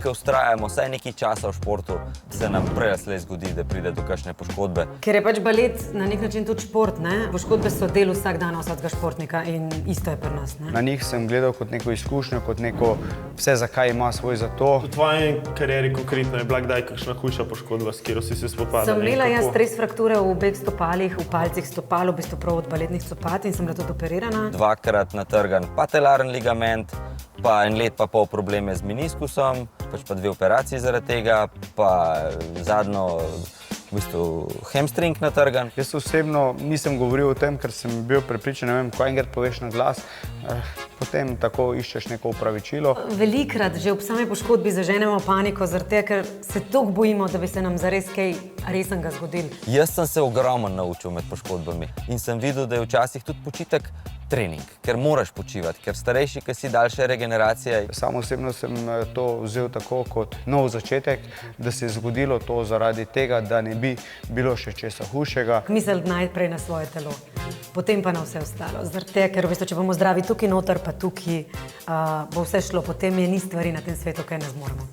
ki vztrajamo vsaj nekaj časa v športu, se nam prej ali slej zgodi, da pride do kakšne poškodbe. Ker je pač balet na nek način tudi šport, ne? Poškodbe so del vsakdana vsakega športnika in isto je pri nas, ne? Na njih sem gledal kot neko izkušnjo, kot neko vse, zakaj ima svoj za to. V tvoji karieri konkretno je bila kdaj kakšna hujša poškodba, s katero si se spopadala? Sem imela jaz stres frakture v obeh stopalih, v palcih stopal, v bistvu prav od baletnih copat in sem bila tudi operirana. Dvakrat natrgan patelaren ligament, pa en let pa pol probleme z meniskusom, pač pa 2 operaciji zaradi tega, pa zadnjo v bistvu hamstring natrgan. Jaz osebno nisem govoril o tem, ker sem bil prepričan, ne vem, ko enkrat poveš na glas, potem tako iščeš neko opravičilo. Velikrat že ob sami poškodbi zaženemo paniko, zaradi tega, ker se toliko bojimo, da bi se nam zares kaj resnega zgodilo. Jaz sem se ogromno naučil med poškodbami in sem videl, da je včasih tudi počitek trening, ker moraš počivati, ker starejši, ki si daljše regeneracije. Sam osebno sem to vzel tako kot nov začetek, da se je zgodilo to zaradi tega, da ne bi bilo še česa hujšega. Misliti najprej na svoje telo, potem pa na vse ostalo. Zaradi tega, ker v bistvu, če bomo zdravi tukaj noter, pa tukaj, bo vse šlo, potem je ni stvari na tem svetu, kaj ne zmoremo.